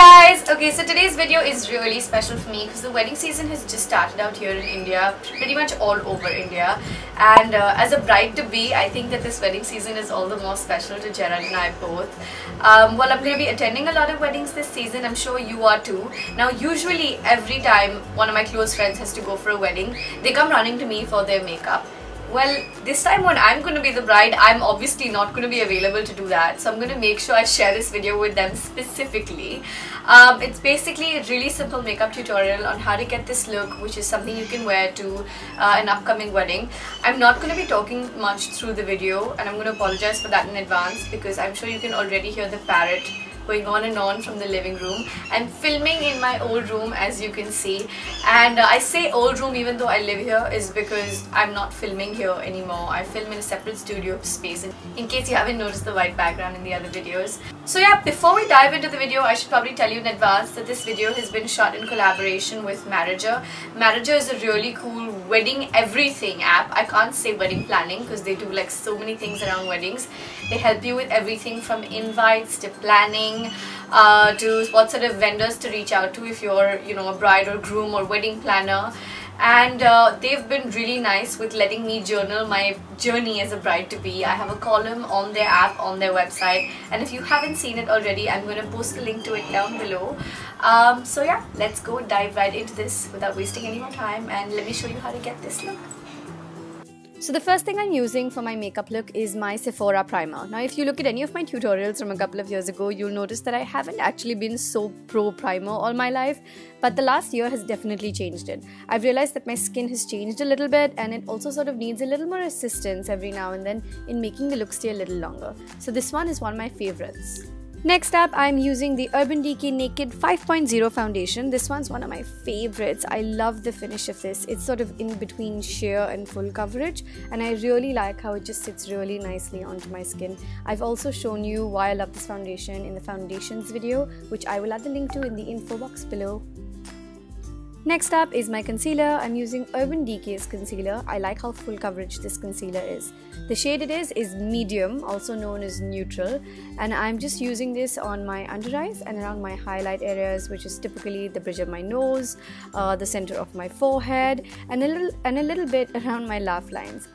guys! Okay, so today's video is really special for me because the wedding season has just started out here in India, pretty much all over India. And as a bride-to-be, I think that this wedding season is all the more special to Gerard and I both. Well, I'm going to be attending a lot of weddings this season. I'm sure you are too. Now, usually every time one of my close friends has to go for a wedding, they come running to me for their makeup. Well, this time when I'm going to be the bride, I'm obviously not going to be available to do that. So I'm going to make sure I share this video with them specifically. It's basically a really simple makeup tutorial on how to get this look, which is something you can wear to an upcoming wedding. I'm not going to be talking much through the video, and I'm going to apologize for that in advance because I'm sure you can already hear the parrot going on and on from the living room. I'm filming in my old room, as you can see, and I say old room even though I live here is because I'm not filming here anymore. I film in a separate studio space, in case you haven't noticed the white background in the other videos. So yeah, before we dive into the video, I should probably tell you in advance that this video has been shot in collaboration with Marriager. Marriager is a really cool wedding everything app. I can't say wedding planning because they do like so many things around weddings. They help you with everything from invites to planning, to what sort of vendors to reach out to if you're, a bride or groom or wedding planner. And they've been really nice with letting me journal my journey as a bride-to-be. I have a column on their app, on their website, and if you haven't seen it already, I'm going to post a link to it down below. So yeah, let's go dive right into this without wasting any more time, and let me show you how to get this look. So the first thing I'm using for my makeup look is my Sephora primer. Now if you look at any of my tutorials from a couple of years ago, you'll notice that I haven't actually been so pro primer all my life, but the last year has definitely changed it. I've realized that my skin has changed a little bit, and it also sort of needs a little more assistance every now and then in making the look stay a little longer. So this one is one of my favorites. Next up, I'm using the Urban Decay Naked 5.0 foundation. This one's one of my favorites. I love the finish of this. It's sort of in between sheer and full coverage, and I really like how it just sits really nicely onto my skin. I've also shown you why I love this foundation in the foundations video, which I will add the link to in the info box below. Next up is my concealer. I'm using Urban Decay's concealer. I like how full coverage this concealer is. The shade it is medium, also known as neutral, and I'm just using this on my under eyes and around my highlight areas, which is typically the bridge of my nose, the center of my forehead, and a little bit around my laugh lines.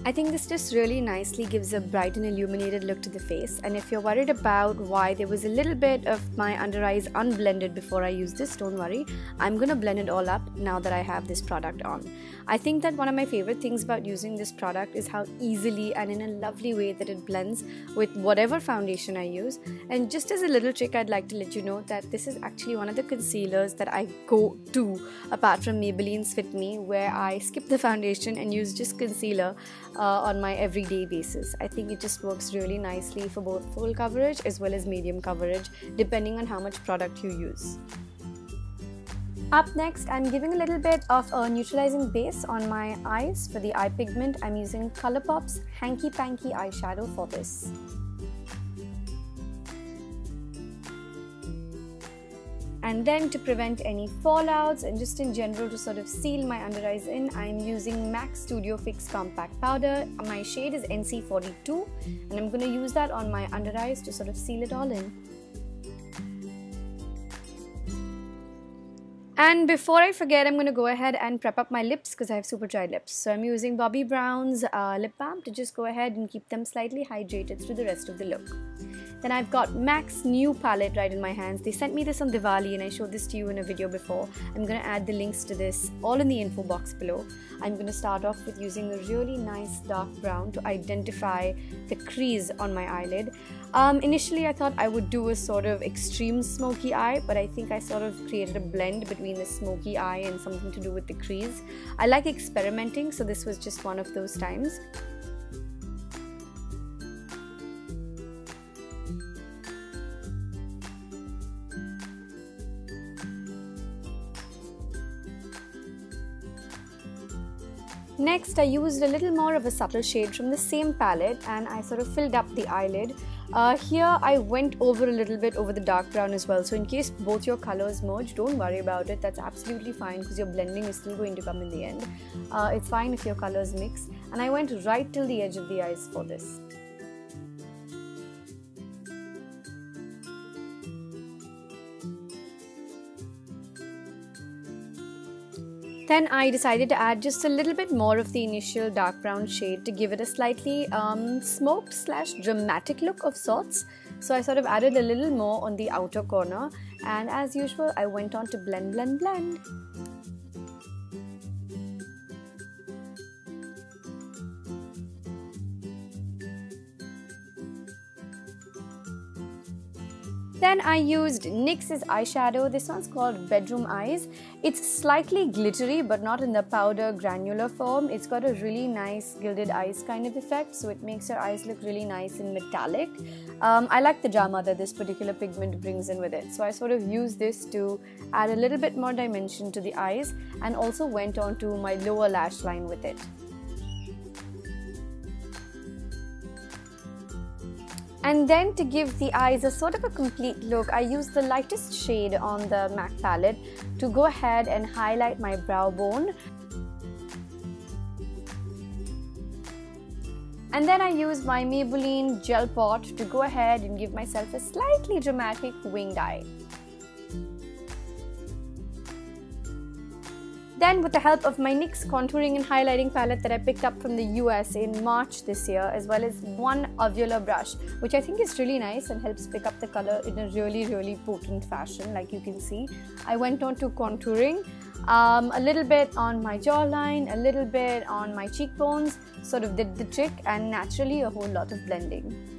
I think this just really nicely gives a bright and illuminated look to the face, and if you're worried about why there was a little bit of my under eyes unblended before I used this, don't worry. I'm gonna blend it all up now that I have this product on. I think that one of my favorite things about using this product is how easily and in a lovely way that it blends with whatever foundation I use. And just as a little trick, I'd like to let you know that this is actually one of the concealers that I go to apart from Maybelline's Fit Me, where I skip the foundation and use just concealer on my everyday basis. I think it just works really nicely for both full coverage as well as medium coverage, depending on how much product you use. Up next, I'm giving a little bit of a neutralizing base on my eyes. For the eye pigment, I'm using ColourPop's Hanky Panky eyeshadow for this. And then to prevent any fallouts and just in general to sort of seal my under eyes in, I'm using MAC Studio Fix Compact Powder. My shade is NC42, and I'm going to use that on my under eyes to sort of seal it all in. And before I forget, I'm going to go ahead and prep up my lips because I have super dry lips. So I'm using Bobbi Brown's lip balm to just go ahead and keep them slightly hydrated through the rest of the look. Then I've got MAC's new palette right in my hands. They sent me this on Diwali and I showed this to you in a video before. I'm going to add the links to this all in the info box below. I'm going to start off with using a really nice dark brown to identify the crease on my eyelid. Initially I thought I would do a sort of extreme smoky eye, but I think I sort of created a blend between the smoky eye and something to do with the crease. I like experimenting, so this was just one of those times. Next, I used a little more of a subtle shade from the same palette and I sort of filled up the eyelid. Here I went over a little bit over the dark brown as well, so in case both your colors merge, don't worry about it. That's absolutely fine because your blending is still going to come in the end. It's fine if your colors mix, and I went right till the edge of the eyes for this. Then I decided to add just a little bit more of the initial dark brown shade to give it a slightly smoked / dramatic look of sorts. So I sort of added a little more on the outer corner, and as usual I went on to blend. Then I used NYX's eyeshadow. This one's called Bedroom Eyes. It's slightly glittery but not in the powder granular form. It's got a really nice gilded eyes kind of effect, so it makes your eyes look really nice and metallic. I like the drama that this particular pigment brings in with it, so I sort of used this to add a little bit more dimension to the eyes, and also went on to my lower lash line with it. And then to give the eyes a sort of a complete look, I used the lightest shade on the MAC palette to go ahead and highlight my brow bone. And then I used my Maybelline Gel Pot to go ahead and give myself a slightly dramatic winged eye. Then with the help of my NYX contouring and highlighting palette that I picked up from the US in March this year, as well as one ovular brush, which I think is really nice and helps pick up the color in a really potent fashion, like you can see. I went on to contouring, a little bit on my jawline, a little bit on my cheekbones, sort of did the trick, and naturally a whole lot of blending.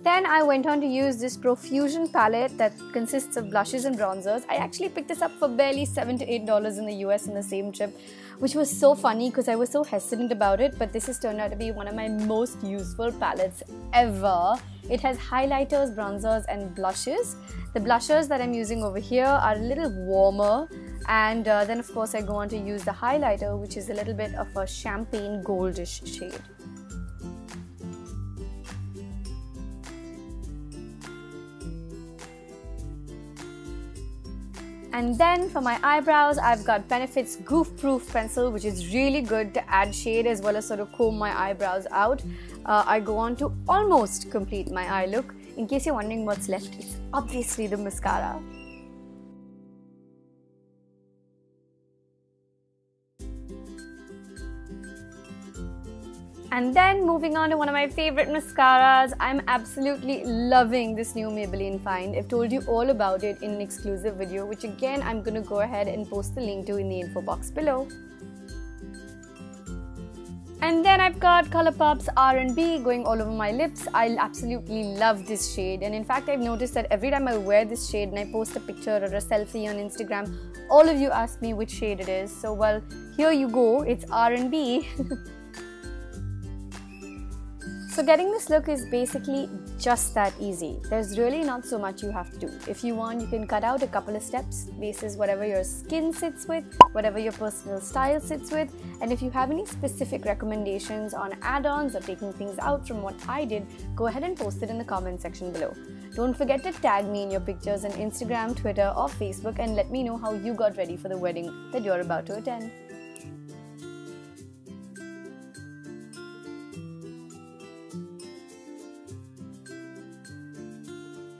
Then I went on to use this ProFusion palette that consists of blushes and bronzers. I actually picked this up for barely $7 to $8 in the US in the same trip, which was so funny because I was so hesitant about it, but this has turned out to be one of my most useful palettes ever. It has highlighters, bronzers and blushes. The blushers that I'm using over here are a little warmer, and then of course I go on to use the highlighter, which is a little bit of a champagne goldish shade. And then for my eyebrows, I've got Benefit's Goof Proof pencil, which is really good to add shade as well as sort of comb my eyebrows out. I go on to almost complete my eye look. In case you're wondering what's left, it's obviously the mascara. And then moving on to one of my favorite mascaras, I'm absolutely loving this new Maybelline find. I've told you all about it in an exclusive video, which again I'm going to go ahead and post the link to in the info box below. And then I've got ColourPop's R&B going all over my lips. I absolutely love this shade, and in fact I've noticed that every time I wear this shade and I post a picture or a selfie on Instagram, all of you ask me which shade it is. So well, here you go, it's R&B. So getting this look is basically just that easy. There's really not so much you have to do. If you want, you can cut out a couple of steps basis whatever your skin sits with, whatever your personal style sits with, and if you have any specific recommendations on add-ons or taking things out from what I did, go ahead and post it in the comment section below. Don't forget to tag me in your pictures on Instagram, Twitter or Facebook and let me know how you got ready for the wedding that you're about to attend.